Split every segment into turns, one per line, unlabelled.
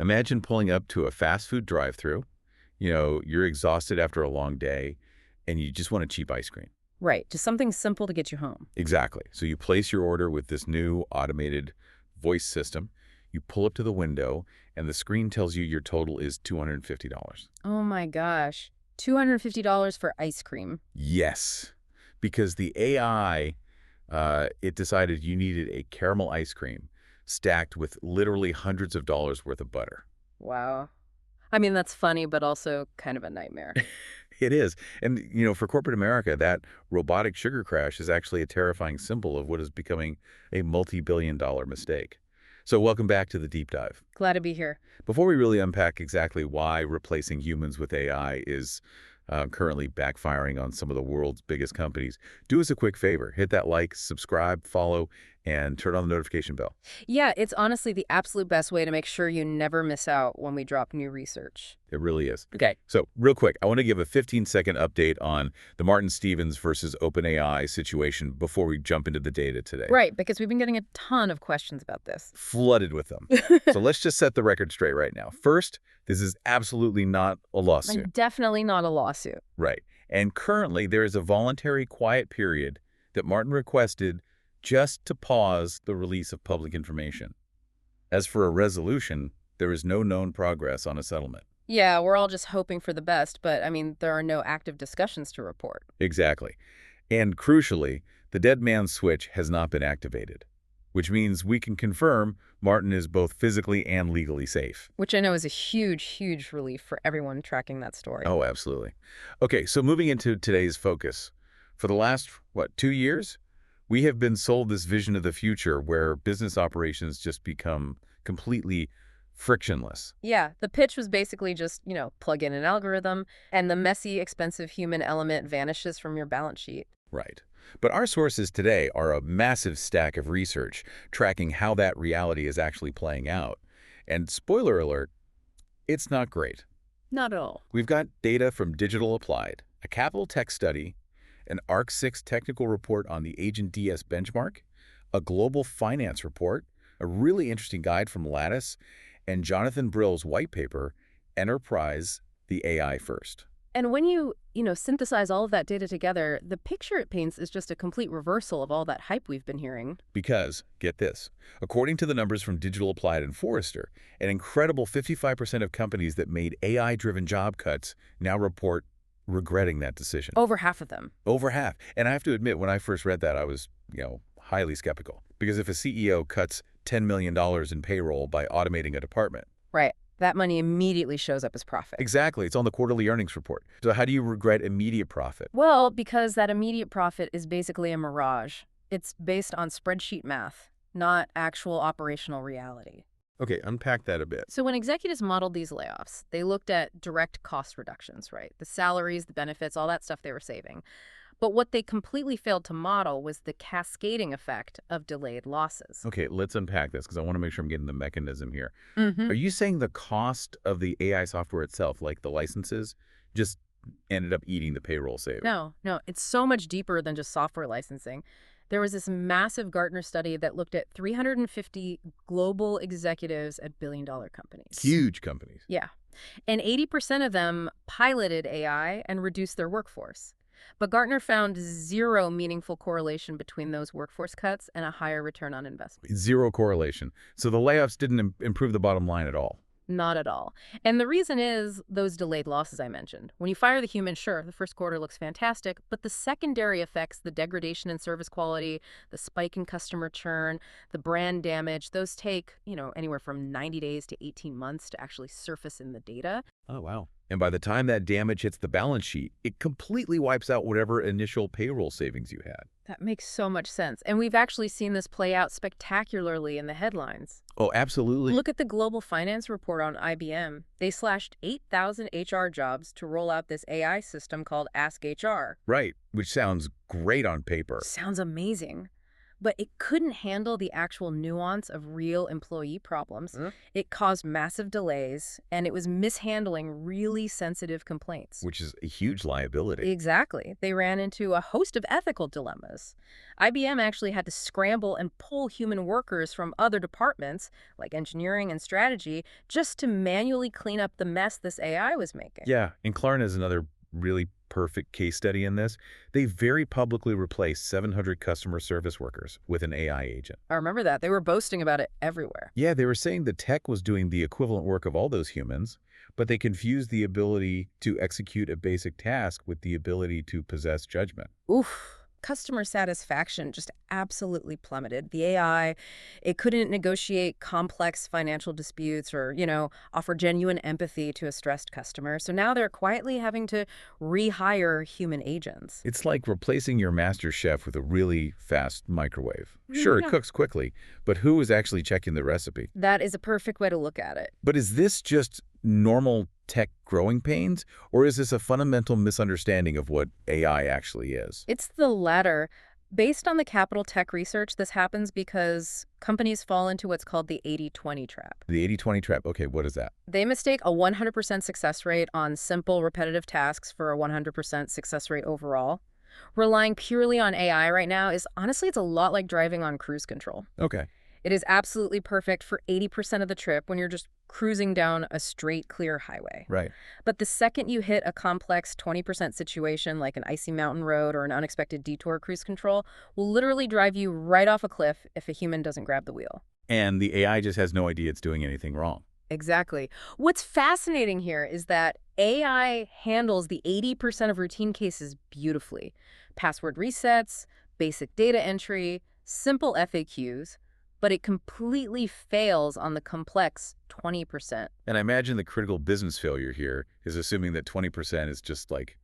Imagine pulling up to a fast food drive-thru. You're exhausted after a long day, and you just want a cheap ice cream.
Right, just something simple to get you home.
Exactly. So you place your order with this new automated voice system. You pull up to the window, and the screen tells you your total is $250.
Oh my gosh, $250 for ice cream.
Yes, because the AI, it decided you needed a caramel ice cream stacked with literally hundreds of dollars worth of butter.
Wow. I mean, that's funny, but also kind of a nightmare.
It is. And, for corporate America, that robotic sugar crash is actually a terrifying symbol of what is becoming a multi-billion-dollar mistake. So welcome back to the deep dive.
Glad to be here.
Before we really unpack exactly why replacing humans with AI is currently backfiring on some of the world's biggest companies, do us a quick favor. Hit that like, subscribe, follow, and turn on the notification bell.
Yeah, it's honestly the absolute best way to make sure you never miss out when we drop new research.
It really is.
Okay.
So real quick, I want to give a 15-second update on the Martin Stevens versus OpenAI situation before we jump into the data today.
Right, because we've been getting a ton of questions about this.
Flooded with them. So let's just set the record straight right now. First, this is absolutely not a lawsuit.
And definitely not a lawsuit.
Right. And currently, there is a voluntary quiet period that Martin requested just to pause the release of public information. As for a resolution, there is no known progress on a settlement.
Yeah, we're all just hoping for the best, but I mean, there are no active discussions to report.
Exactly. And crucially, the dead man's switch has not been activated, which means we can confirm Martin is both physically and legally safe.
Which I know is a huge, huge relief for everyone tracking that story.
Oh, absolutely. Okay, so moving into today's focus. For the last, 2 years, we have been sold this vision of the future where business operations just become completely frictionless.
Yeah, the pitch was basically just, plug in an algorithm, and the messy, expensive human element vanishes from your balance sheet.
Right. But our sources today are a massive stack of research tracking how that reality is actually playing out. And spoiler alert, it's not great.
Not at all.
We've got data from Digital Applied, a capital tech study, an ARC-6 technical report on the Agent DS benchmark, a global finance report, a really interesting guide from Lattice, and Jonathan Brill's white paper, Enterprise, the AI First.
And when you, synthesize all of that data together, the picture it paints is just a complete reversal of all that hype we've been hearing.
Because, get this, according to the numbers from Digital Applied and Forrester, an incredible 55% of companies that made AI-driven job cuts now report regretting that decision.
Over half of them.
Over half. And I have to admit, when I first read that, I was, highly skeptical. Because if a CEO cuts $10 million in payroll by automating a department.
Right. That money immediately shows up as profit.
Exactly. It's on the quarterly earnings report. So how do you regret immediate profit?
Well, because that immediate profit is basically a mirage. It's based on spreadsheet math, not actual operational reality.
Okay, unpack that a bit.
So when executives modeled these layoffs, they looked at direct cost reductions, right? The salaries, the benefits, all that stuff they were saving. But what they completely failed to model was the cascading effect of delayed losses.
Okay, let's unpack this because I want to make sure I'm getting the mechanism here.
Mm-hmm.
Are you saying the cost of the AI software itself, like the licenses, just ended up eating the payroll savings?
No, it's so much deeper than just software licensing. There was this massive Gartner study that looked at 350 global executives at billion-dollar companies.
Huge companies.
Yeah. And 80% of them piloted AI and reduced their workforce. But Gartner found zero meaningful correlation between those workforce cuts and a higher return on investment.
Zero correlation. So the layoffs didn't improve the bottom line at all.
Not at all. And the reason is those delayed losses I mentioned. When you fire the human, sure, the first quarter looks fantastic, but the secondary effects, the degradation in service quality, the spike in customer churn, the brand damage, those take, anywhere from 90 days to 18 months to actually surface in the data.
Oh, wow. And by the time that damage hits the balance sheet, it completely wipes out whatever initial payroll savings you had.
That makes so much sense. And we've actually seen this play out spectacularly in the headlines.
Oh, absolutely.
Look at the global finance report on IBM. They slashed 8,000 HR jobs to roll out this AI system called Ask HR.
Right, which sounds great on paper.
Sounds amazing. but it couldn't handle the actual nuance of real employee problems. It caused massive delays, and it was mishandling really sensitive complaints.
Which is a huge liability.
Exactly. They ran into a host of ethical dilemmas. IBM actually had to scramble and pull human workers from other departments, like engineering and strategy, just to manually clean up the mess this AI was making.
Yeah, and Klarna is another really perfect case study in this. They very publicly replaced 700 customer service workers with an AI agent.
I remember that. They were boasting about it everywhere.
Yeah, they were saying the tech was doing the equivalent work of all those humans, but they confused the ability to execute a basic task with the ability to possess judgment.
Oof. Customer satisfaction just absolutely plummeted. The AI, it couldn't negotiate complex financial disputes or, offer genuine empathy to a stressed customer. So now they're quietly having to rehire human agents.
It's like replacing your master chef with a really fast microwave. Sure, it
Yeah.
cooks quickly, but who is actually checking the recipe?
That is a perfect way to look at it.
But is this just normal tech growing pains, or is this a fundamental misunderstanding of what AI actually is?
It's the latter. Based on the capital tech research, this happens because companies fall into what's called the 80-20 trap.
The 80-20 trap, okay, what is that?
They mistake a 100% success rate on simple, repetitive tasks for a 100% success rate overall. Relying purely on AI right now is honestly, it's a lot like driving on cruise control.
Okay,
It is absolutely perfect for 80% of the trip when you're just cruising down a straight, clear highway.
right.
But the second you hit a complex 20% situation like an icy mountain road or an unexpected detour, cruise control will literally drive you right off a cliff if a human doesn't grab the wheel.
And the AI just has no idea it's doing anything wrong.
Exactly. What's fascinating here is that AI handles the 80% of routine cases beautifully. Password resets, basic data entry, simple FAQs, but it completely fails on the complex 20%.
And I imagine the critical business failure here is assuming that 20% is just like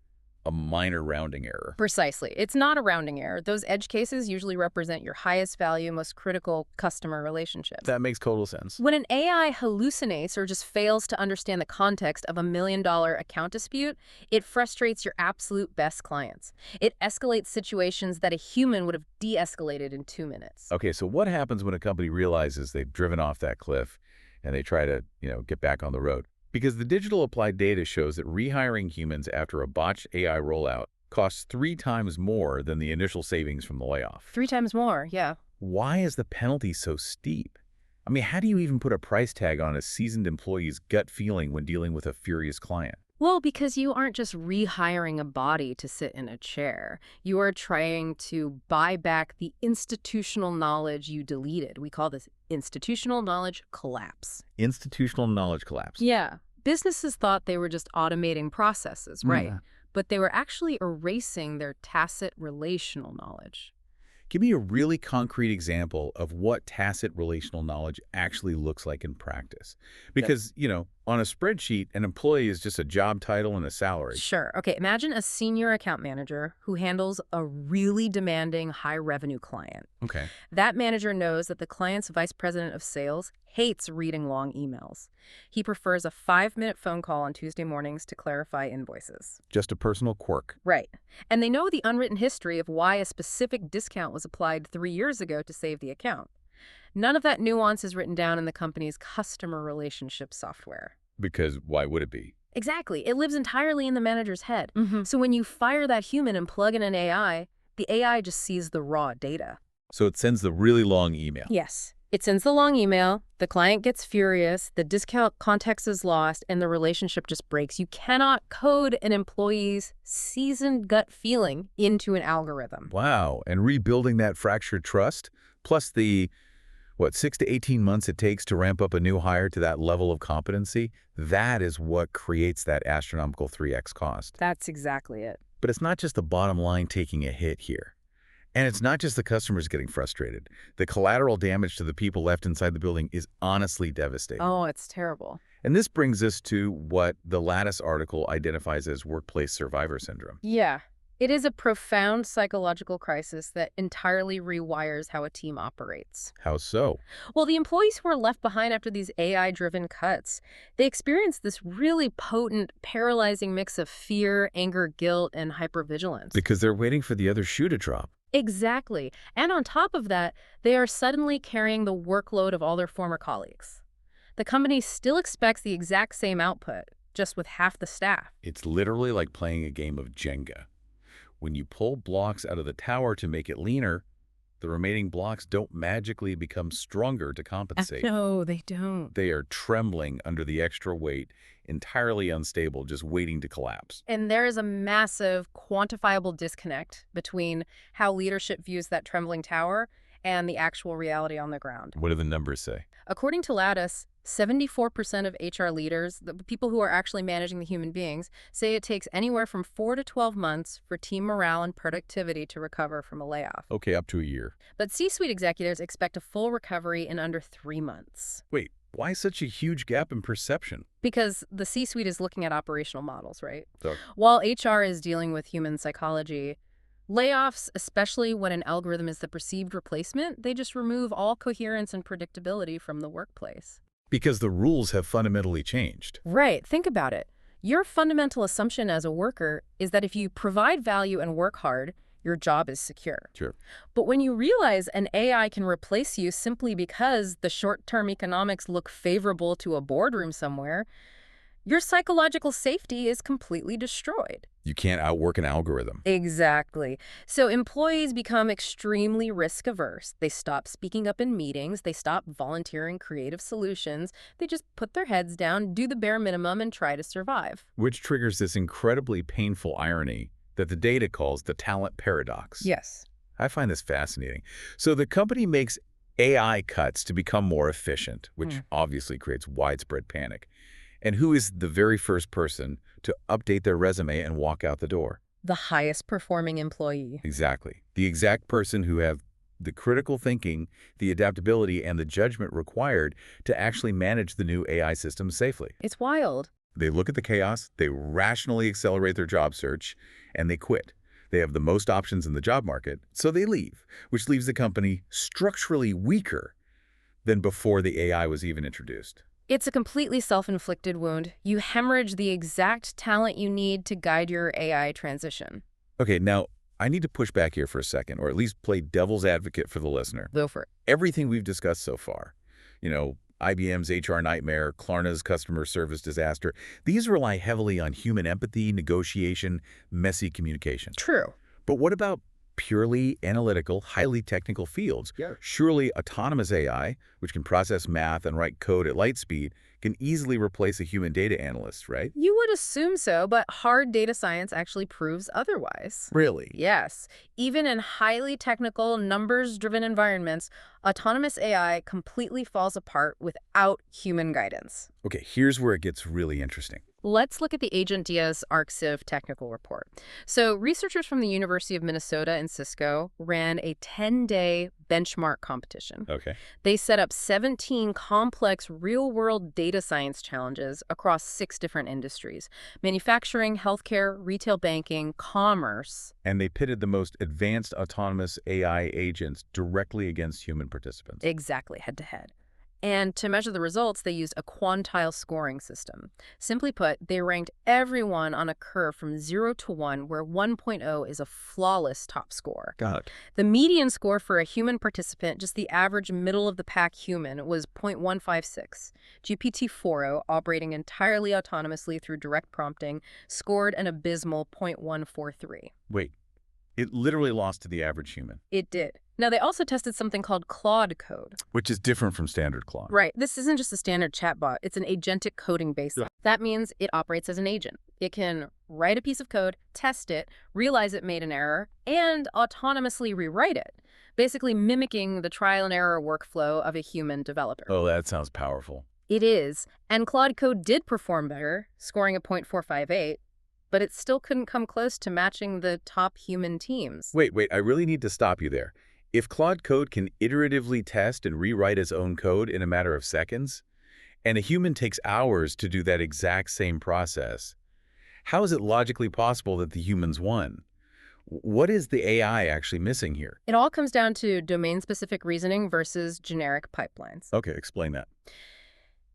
a minor rounding error.
Precisely. It's not a rounding error. Those edge cases usually represent your highest value, most critical customer relationships.
That makes total sense.
When an AI hallucinates or just fails to understand the context of $1 million account dispute, it frustrates your absolute best clients. It escalates situations that a human would have de-escalated in 2 minutes.
Okay, so what happens when a company realizes they've driven off that cliff and they try to, get back on the road? Because the digital applied data shows that rehiring humans after a botched AI rollout costs 3 times more than the initial savings from the layoff.
3 times more, yeah.
Why is the penalty so steep? I mean, how do you even put a price tag on a seasoned employee's gut feeling when dealing with a furious client?
Well, because you aren't just rehiring a body to sit in a chair. You are trying to buy back the institutional knowledge you deleted. We call this institutional knowledge collapse.
Institutional knowledge collapse.
Yeah. Businesses thought they were just automating processes, right?
Yeah.
But they were actually erasing their tacit relational knowledge.
Give me a really concrete example of what tacit relational knowledge actually looks like in practice. Because, on a spreadsheet, an employee is just a job title and a salary.
Sure. Okay, imagine a senior account manager who handles a really demanding high-revenue client.
Okay.
That manager knows that the client's vice president of sales hates reading long emails. He prefers a 5-minute phone call on Tuesday mornings to clarify invoices.
Just a personal quirk.
Right. And they know the unwritten history of why a specific discount was applied 3 years ago to save the account. None of that nuance is written down in the company's customer relationship software.
Because why would it be?
Exactly. It lives entirely in the manager's head. So when you fire that human and plug in an AI, the AI just sees the raw data.
So it sends the really long email.
Yes. It sends the long email, the client gets furious, the discount context is lost, and the relationship just breaks. You cannot code an employee's seasoned gut feeling into an algorithm.
Wow. And rebuilding that fractured trust, plus the 6 to 18 months it takes to ramp up a new hire to that level of competency, that is what creates that astronomical 3x cost.
That's exactly it.
But it's not just the bottom line taking a hit here. And it's not just the customers getting frustrated. The collateral damage to the people left inside the building is honestly devastating.
Oh, it's terrible.
And this brings us to what the Lattice article identifies as workplace survivor syndrome.
Yeah. It is a profound psychological crisis that entirely rewires how a team operates.
How so?
Well, the employees who are left behind after these AI-driven cuts, they experience this really potent, paralyzing mix of fear, anger, guilt, and hypervigilance.
Because they're waiting for the other shoe to drop.
Exactly. And on top of that, they are suddenly carrying the workload of all their former colleagues. The company still expects the exact same output, just with half the staff.
It's literally like playing a game of Jenga. When you pull blocks out of the tower to make it leaner, the remaining blocks don't magically become stronger to compensate.
No, they don't.
They are trembling under the extra weight, entirely unstable, just waiting to collapse.
And there is a massive, quantifiable disconnect between how leadership views that trembling tower and the actual reality on the ground.
What do the numbers say?
According to Lattice, 74% of HR leaders, the people who are actually managing the human beings, say it takes anywhere from 4 to 12 months for team morale and productivity to recover from a layoff.
Okay, up to a year.
But C-suite executives expect a full recovery in under 3 months.
Wait, why such a huge gap in perception?
Because the C-suite is looking at operational models, right?
So,
While HR is dealing with human psychology, layoffs, especially when an algorithm is the perceived replacement, they just remove all coherence and predictability from the workplace.
because the rules have fundamentally changed.
Right. Think about it. Your fundamental assumption as a worker is that if you provide value and work hard, your job is secure.
Sure.
But when you realize an AI can replace you simply because the short-term economics look favorable to a boardroom somewhere, your psychological safety is completely destroyed.
You can't outwork an algorithm.
Exactly. So employees become extremely risk averse. They stop speaking up in meetings. They stop volunteering creative solutions. They just put their heads down, do the bare minimum, and try to survive.
Which triggers this incredibly painful irony that the data calls the talent paradox.
Yes.
I find this fascinating. So the company makes AI cuts to become more efficient, which obviously creates widespread panic. And who is the very first person to update their resume and walk out the door?
The highest performing employee.
Exactly. The exact person who have the critical thinking, the adaptability, and the judgment required to actually manage the new AI system safely.
It's wild.
They look at the chaos, they rationally accelerate their job search, and they quit. They have the most options in the job market, so they leave, which leaves the company structurally weaker than before the AI was even introduced.
It's a completely self-inflicted wound. You hemorrhage the exact talent you need to guide your AI transition.
Okay, now I need to push back here for a second, or at least play devil's advocate for the listener.
Go for it.
Everything we've discussed so far, IBM's HR nightmare, Klarna's customer service disaster, these rely heavily on human empathy, negotiation, messy communication.
True.
But what about purely analytical, highly technical fields?
Yeah.
Surely autonomous AI, which can process math and write code at light speed, can easily replace a human data analyst, right?
You would assume so, but hard data science actually proves otherwise.
Really?
Yes. Even in highly technical, numbers-driven environments, autonomous AI completely falls apart without human guidance.
Okay, here's where it gets really interesting.
Let's look at the Agent Diaz ArcSiv technical report. So researchers from the University of Minnesota and Cisco ran a 10-day benchmark competition.
Okay.
They set up 17 complex real-world data science challenges across 6 different industries: manufacturing, healthcare, retail banking, commerce.
And they pitted the most advanced autonomous AI agents directly against human participants.
Exactly, head-to-head. And to measure the results, they used a quantile scoring system. Simply put, they ranked everyone on a curve from 0 to 1, where 1.0 is a flawless top score.
Got it.
The median score for a human participant, just the average middle-of-the-pack human, was 0.156. GPT-4o, operating entirely autonomously through direct prompting, scored an abysmal 0.143.
Wait, it literally lost to the average human,
It did. Now, they also tested something called Claude code.
which is different from standard Claude.
Right. This isn't just a standard chatbot. It's an agentic coding base.
Yeah.
That means it operates as an agent. It can write a piece of code, test it, realize it made an error, and autonomously rewrite it, basically mimicking the trial and error workflow of a human developer.
Oh, that sounds powerful.
It is. And Claude code did perform better, scoring a 0.458, but it still couldn't come close to matching the top human teams.
Wait, I really need to stop you there. If Claude Code can iteratively test and rewrite its own code in a matter of seconds, and a human takes hours to do that exact same process, how is it logically possible that the humans won? What is the AI actually missing here?
It all comes down to domain-specific reasoning versus generic pipelines.
Okay, explain that.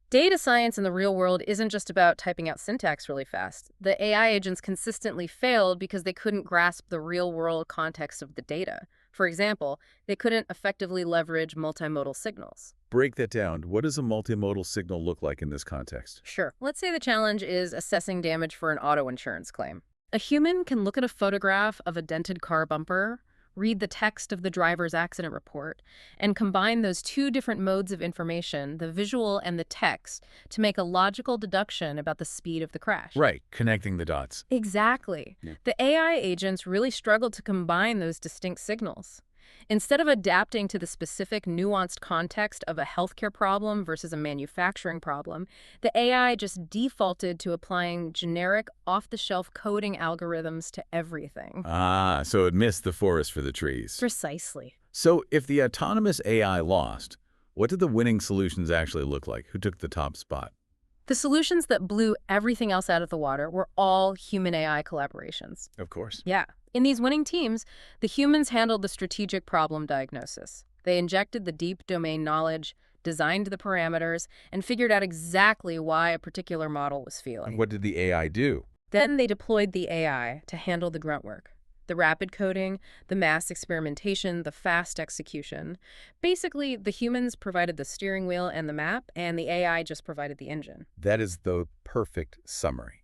Data science in the real world isn't just about typing out syntax really fast. The AI agents consistently failed because they couldn't grasp the real-world context of the data. For example, they couldn't effectively leverage multimodal signals.
Break that down. What does a multimodal signal look like in this context?
Sure. Let's say the challenge is assessing damage for an auto insurance claim. A human can look at a photograph of a dented car bumper, read the text of the driver's accident report, and combine those two different modes of information, the visual and the text, to make a logical deduction about the speed of the crash.
Right, connecting the dots.
Exactly.
Yeah.
The AI agents really struggled to combine those distinct signals. Instead of adapting to the specific nuanced context of a healthcare problem versus a manufacturing problem, the AI just defaulted to applying generic, off-the-shelf coding algorithms to everything.
Ah, so it missed the forest for the trees.
Precisely.
So if the autonomous AI lost, what did the winning solutions actually look like? Who took the top spot?
The solutions that blew everything else out of the water were all human-AI collaborations.
Of course.
Yeah. In these winning teams, the humans handled the strategic problem diagnosis. They injected the deep domain knowledge, designed the parameters, and figured out exactly why a particular model was
And
failing.
what did the AI do?
Then they deployed the AI to handle the grunt work. The rapid coding, the mass experimentation, the fast execution. Basically, the humans provided the steering wheel and the map, and the AI just provided the engine.
That is the perfect summary.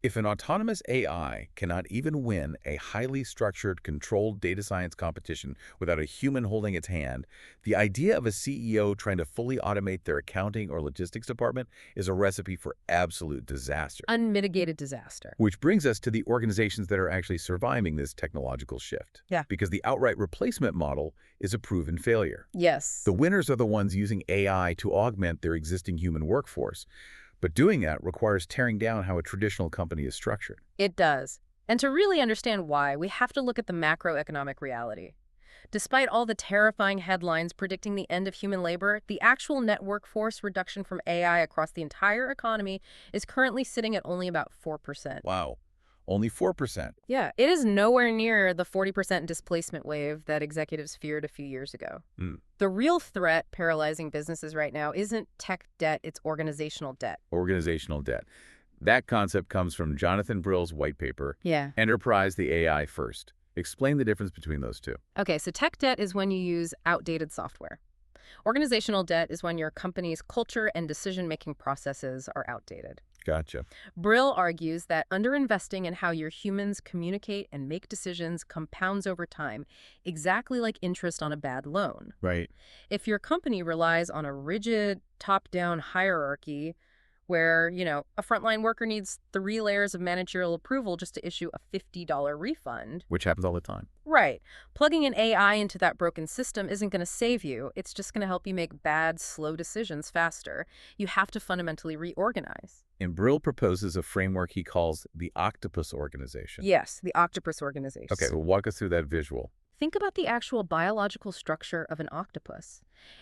If an autonomous AI cannot even win a highly structured, controlled data science competition without a human holding its hand, the idea of a CEO trying to fully automate their accounting or logistics department is a recipe for absolute disaster.
Unmitigated disaster.
Which brings us to the organizations that are actually surviving this technological shift.
Yeah.
Because the outright replacement model is a proven failure.
Yes.
The winners are the ones using AI to augment their existing human workforce. But doing that requires tearing down how a traditional company is structured.
It does. And to really understand why, we have to look at the macroeconomic reality. Despite all the terrifying headlines predicting the end of human labor, the actual net workforce reduction from AI across the entire economy is currently sitting at only about 4%.
Wow, only 4%.
Yeah, it is nowhere near the 40% displacement wave that executives feared a few years ago. The real threat paralyzing businesses right now isn't tech debt, it's organizational debt.
Organizational debt. That concept comes from Jonathan Brill's white paper,
Yeah.
Enterprise the AI First. Explain the difference between those two.
Okay, so tech debt is when you use outdated software. Organizational debt is when your company's culture and decision-making processes are outdated.
Gotcha.
Brill argues that underinvesting in how your humans communicate and make decisions compounds over time, exactly like interest on a bad loan.
Right.
If your company relies on a rigid, top-down hierarchy where, a frontline worker needs 3 layers of managerial approval just to issue a $50 refund.
Which happens all the time.
Right. Plugging an AI into that broken system isn't going to save you. It's just going to help you make bad, slow decisions faster. You have to fundamentally reorganize.
And Brill proposes a framework he calls the octopus organization.
Yes, the octopus organization.
Okay, well, walk us through that visual.
Think about the actual biological structure of an octopus.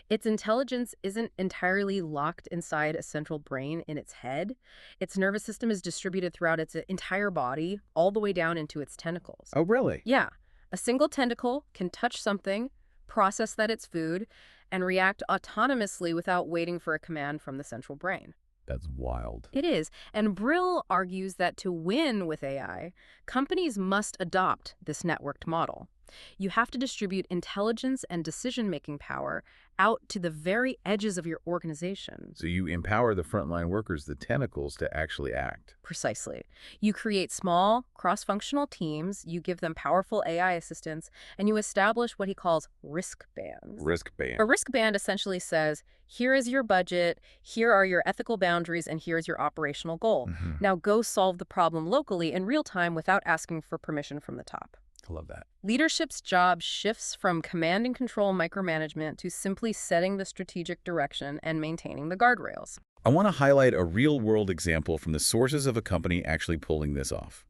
Its intelligence isn't entirely locked inside a central brain in its head. Its nervous system is distributed throughout its entire body, all the way down into its tentacles.
Oh, really?
Yeah. A single tentacle can touch something, process that it's food, and react autonomously without waiting for a command from the central brain.
That's wild.
It is. And Brill argues that to win with AI, companies must adopt this networked model. You have to distribute intelligence and decision-making power out to the very edges of your organization.
So you empower the frontline workers, the tentacles, to actually act.
Precisely. You create small, cross-functional teams, you give them powerful AI assistants, and you establish what he calls risk bands.
Risk band.
A risk band essentially says, here is your budget, here are your ethical boundaries, and here's your operational goal. Now go solve the problem locally in real time without asking for permission from the top.
I love that.
Leadership's job shifts from command and control micromanagement to simply setting the strategic direction and maintaining the guardrails.
I want to highlight a real-world example from the sources of a company actually pulling this off.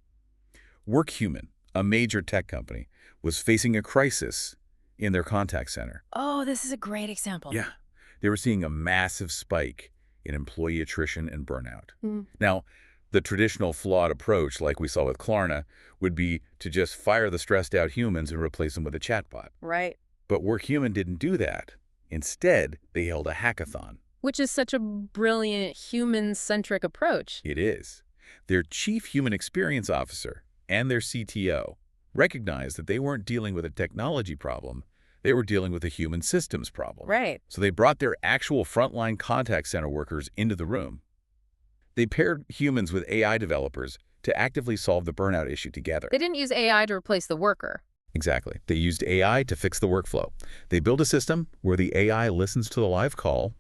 WorkHuman, a major tech company, was facing a crisis in their contact center.
Oh, this is a great example.
Yeah. They were seeing a massive spike in employee attrition and burnout. Now, the traditional flawed approach, like we saw with Klarna, would be to just fire the stressed-out humans and replace them with a chatbot.
Right.
But WorkHuman didn't do that. Instead, they held a hackathon.
Which is such a brilliant human-centric approach.
It is. Their chief human experience officer and their CTO, recognized that they weren't dealing with a technology problem, they were dealing with a human systems problem.
Right.
So they brought their actual frontline contact center workers into the room. They paired humans with AI developers to actively solve the burnout issue together.
They didn't use AI to replace the worker.
Exactly. They used AI to fix the workflow. They built a system where the AI listens to the live call,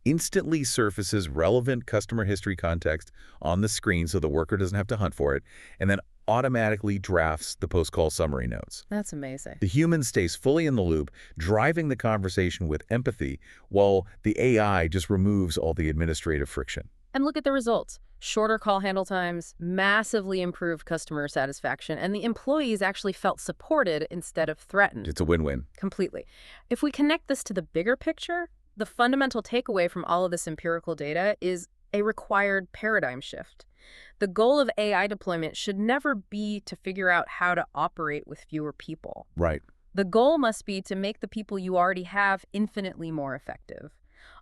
instantly surfaces relevant customer history context on the screen so the worker doesn't have to hunt for it, and then automatically drafts the post-call summary notes.
That's amazing.
The human stays fully in the loop, driving the conversation with empathy, while the AI just removes all the administrative friction.
And look at the results. Shorter call handle times, massively improved customer satisfaction, and the employees actually felt supported instead of threatened.
It's a win-win.
Completely. If we connect this to the bigger picture, the fundamental takeaway from all of this empirical data is a required paradigm shift. The goal of AI deployment should never be to figure out how to operate with fewer people.
Right.
The goal must be to make the people you already have infinitely more effective.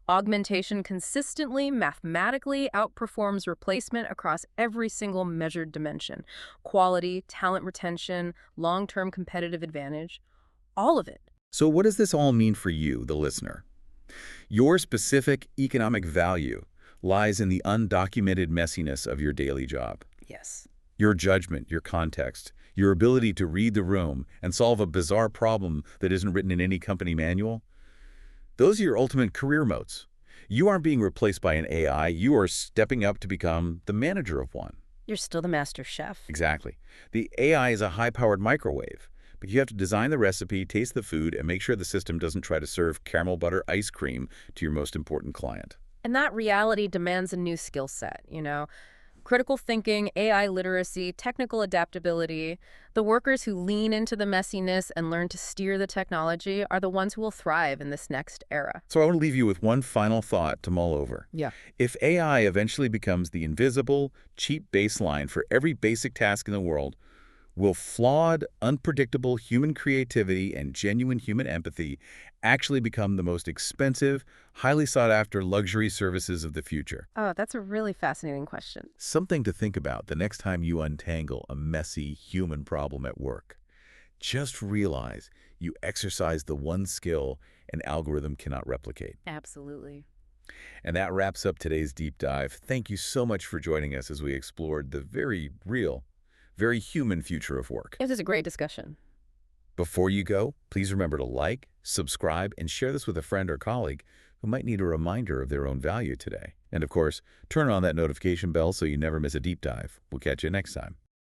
Augmentation consistently, mathematically outperforms replacement across every single measured dimension. Quality, talent retention, long-term competitive advantage, all of it.
So what does this all mean for you, the listener? Your specific economic value lies in the undocumented messiness of your daily job.
Yes.
Your judgment, your context, your ability to read the room and solve a bizarre problem that isn't written in any company manual. Those are your ultimate career moats. You aren't being replaced by an AI. You are stepping up to become the manager of one.
You're still the master chef.
Exactly. The AI is a high-powered microwave, but you have to design the recipe, taste the food, and make sure the system doesn't try to serve caramel butter ice cream to your most important client.
And that reality demands a new skill set, Critical thinking, AI literacy, technical adaptability. The workers who lean into the messiness and learn to steer the technology are the ones who will thrive in this next era.
So I want to leave you with one final thought to mull over.
Yeah.
If AI eventually becomes the invisible, cheap baseline for every basic task in the world, will flawed, unpredictable human creativity and genuine human empathy actually become the most expensive, highly sought-after luxury services of the future?
Oh, that's a really fascinating question.
Something to think about the next time you untangle a messy human problem at work. Just realize you exercise the one skill an algorithm cannot replicate.
Absolutely.
And that wraps up today's deep dive. Thank you so much for joining us as we explored the very real, very human future of work.
It was a great discussion.
Before you go, please remember to like, subscribe, and share this with a friend or colleague who might need a reminder of their own value today. And of course, turn on that notification bell so you never miss a deep dive. We'll catch you next time.